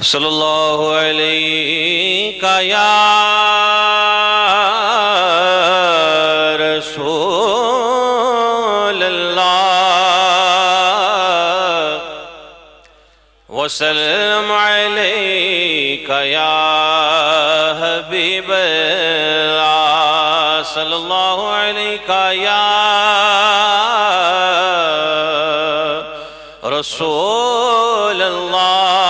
صلی اللہ علیہ یا رسول اللہ وسلم علیک یا حبیب اللہ صلی اللہ علیہ یا رسول اللہ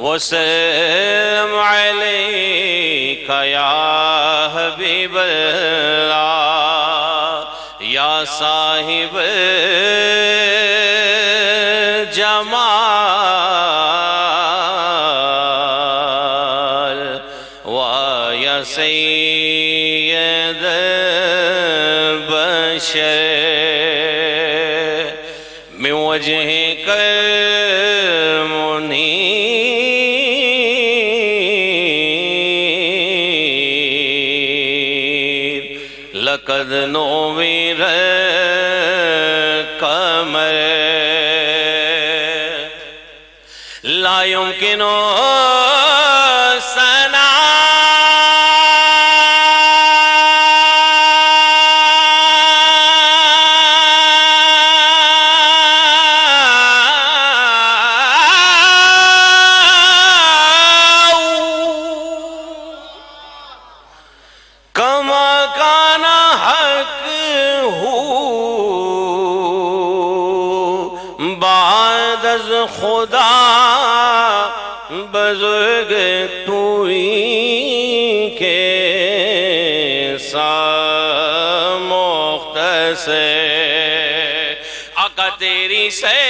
وسلم علیک یا حبیب اللہ یا صاحب جمال و یا سید البشر من وجهك المنير لقد نور القمر لا يمكن خدا بزرگ توئی کے سام مختصر آقا تیری سے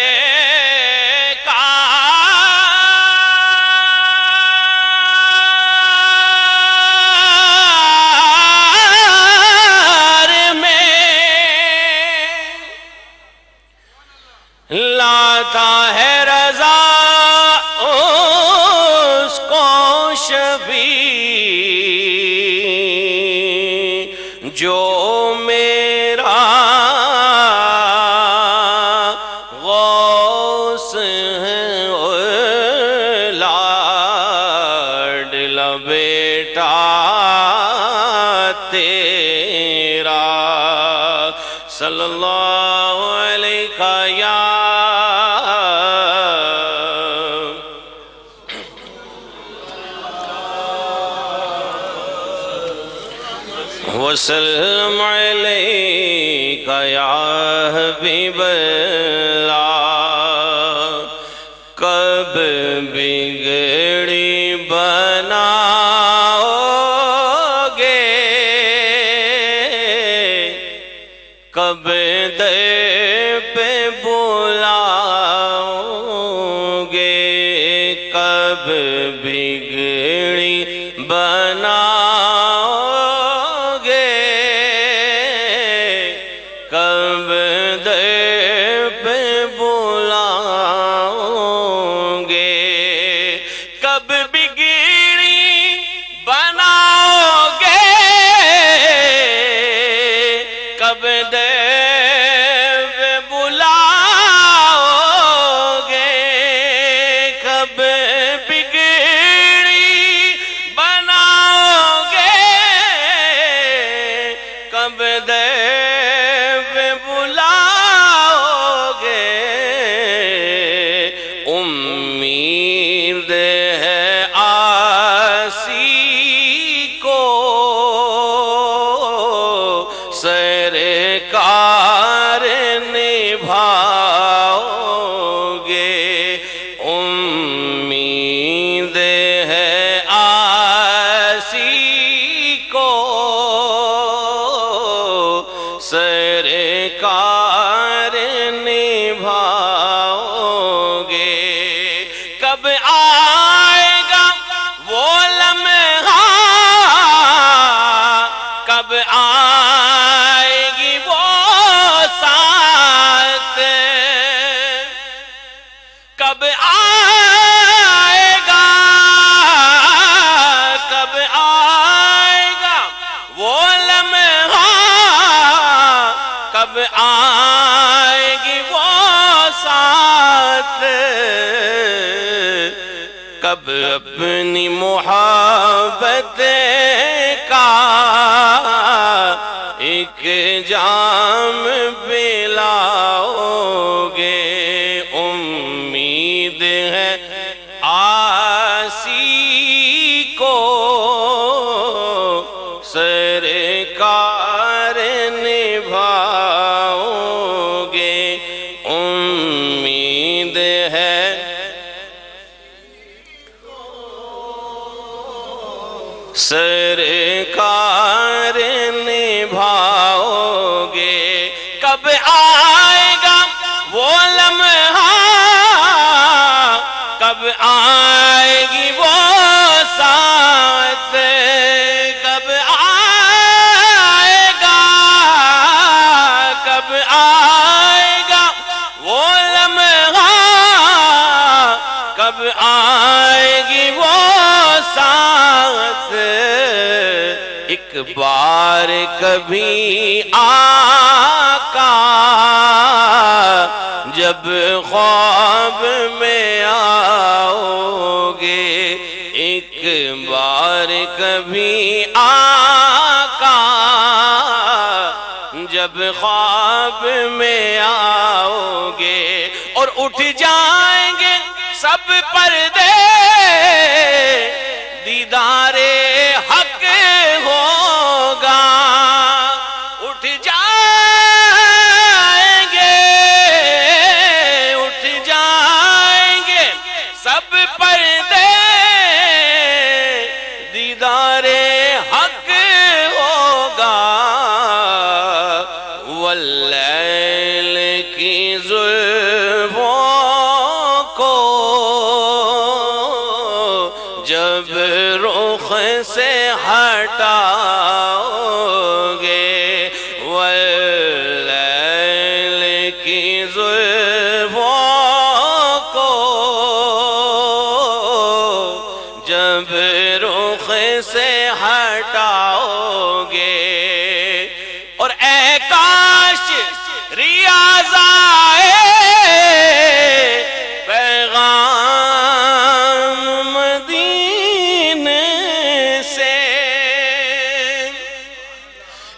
کار میں لاتا ہے جو میرا غوث ہے لاڈلا بیٹا تیرا صلی اللہ علیہ یا وسلم علیک یا حبیب اللہ کب بگڑی بناؤ گے کب در پہ بلاؤ گے کب بگڑی بناؤ کب در پہ بلاؤ گے کب بگڑی بناؤ گے کب در پہ بلاؤ گے کب بگڑی بناؤ گے کب در امید ہے آسی کو سرکار نبھاؤ گے امید ہے آسی کو سرکار نبھاؤ گے کب آئے گا وہ لمحہ کب آئے گی وہ ساتھ کب آئے گا کب آئے گا وہ لمحہ کب آئے گی وہ کب اپنی محبت کا ایک جام پلاؤ گے، امید ہے آسی کو سرکار نبھاؤ گے، امید ہے سرکار نبھاؤ گے۔ کب آئے گا وہ لمحہ، کب آئے گی وہ ساعت، کب آئے گا، کب آئے گا وہ لمحہ، کب آئے گی وہ ساعت، ایک بار کبھی آقا جب خواب میں آؤ گے، ایک بار کبھی آقا جب خواب میں آؤ گے، اور اٹھ جائیں گے سب پردے، دیدار حق ہوگا، اٹھ جائیں گے، اٹھ جائیں گے سب پردے، دیدار حق ہوگا، واللیل کی زلفوں کو جب رخ سے ہٹاؤ گے، واللیل کی زلفوں کو جب رخ سے ہٹاؤ گے، اور اے کاش ریاض آئے پیغام مدینے سے،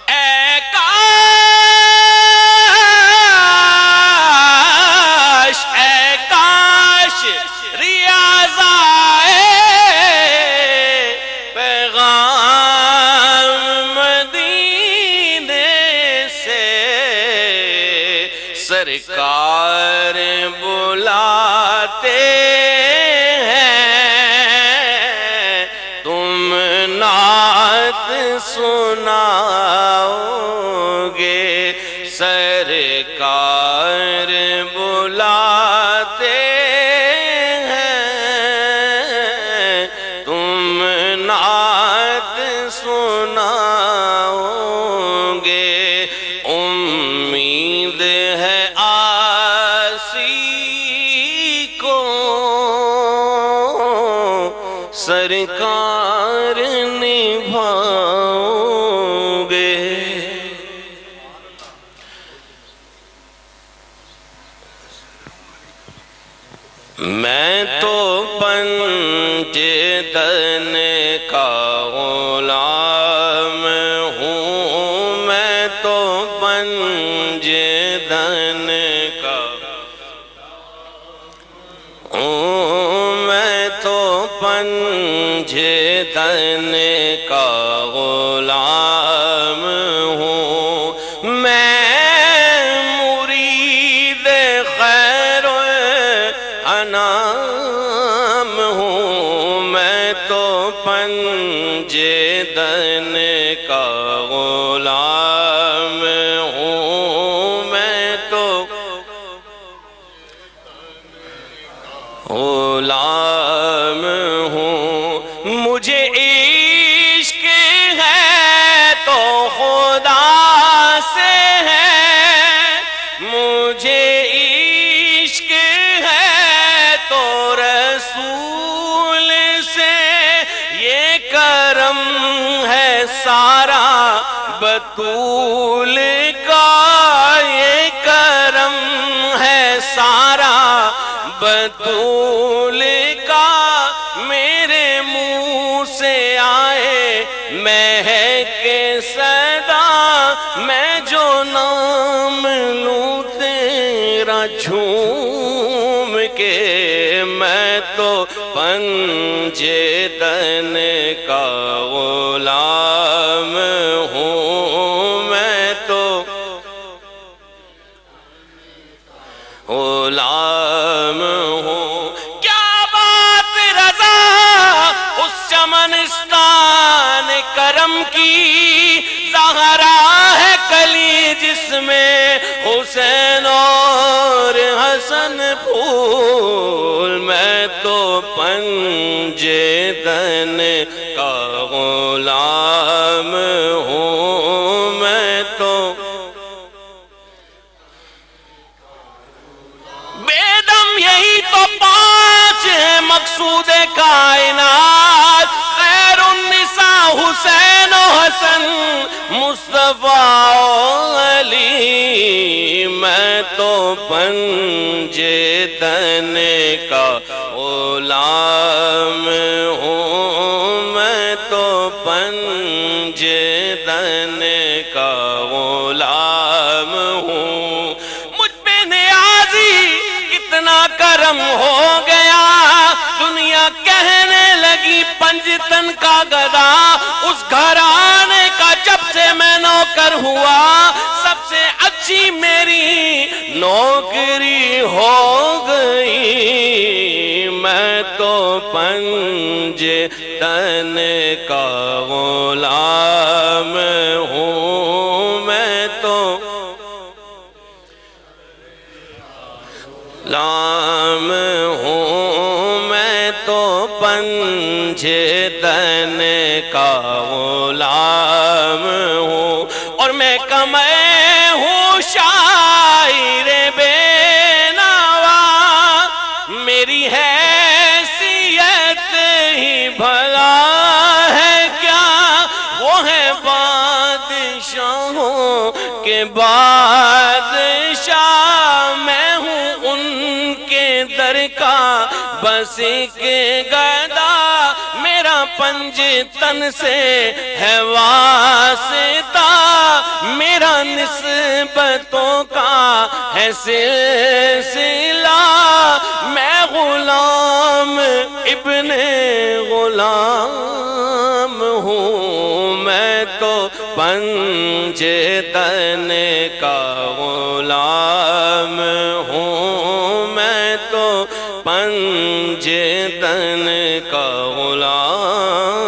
اے کاش ریاض آئے پیغام مدینے سے، سرکار بلاتے ہیں، تم نعت سناؤ گے، سرکار بلاتے ہیں، تم نعت سناؤ گے، امید ہے آسی کو سرکار نبھاؤ گے۔ میں تو پنج تن کا غلام ہوں، میں تو پنج تن کا ہوں، میں تو پنج تن کا غلام ہوں، میں مرید خیر انام ہوں، میں تو پنج تن کا غلام ہوں، میں تو غلام ہوں، مجھے عشق ہے تو خدا سے ہے، مجھے عشق ہے تو رسول سے، یہ کرم ہے سارا بطول کا، یہ کرم ہے سارا بطول کا، میرے منہ سے آئے مہک صدا، میں جو نام لوں تیرا جھوم کے، میں تو پنجے تن کا غلام ہوں، میں تو غلام ہوں۔ کیا بات رضا اس چمنستان کرم کی، زہرا ہے کلی جس میں حسین اور حسن پھول، میں تو پنجے تن کا غلام ہوں، میں تو یہی تو پانچ ہے مقصود کائنات، خیر النساء حسین و حسن مصطفیٰ و علی، میں تو پنجے تن کا غلام ہوں، میں تو پنجے تن کا غلام ہوں۔ مجھ پہ نیازی کتنا کرم ہو گیا، دنیا کہنے لگی پنجتن کا گدا، اس گھرانے کا جب سے میں نوکر ہوا، سب سے اچھی میری نوکری ہو گئی، میں تو پنجے تن کا غلام ہوں، میں تو غلام ہوں، میں تو پنجے تن کا غلام ہوں، اور میں کمے ہوں شاعر بے نوا، میری حیثیت ہی بھلا ہے کیا، وہ ہے بادشاہوں کے بادشاہ، میں ہوں ان کے در کا بس ایک گدا، میرا پنجتن سے ہے واسطہ، میرا نسبتوں کا ہے سلسلہ، میں غلام ابن غلام ہوں، میں تو پنجے تن کا غلام ہوں، میں تو پنجے تن کا غلام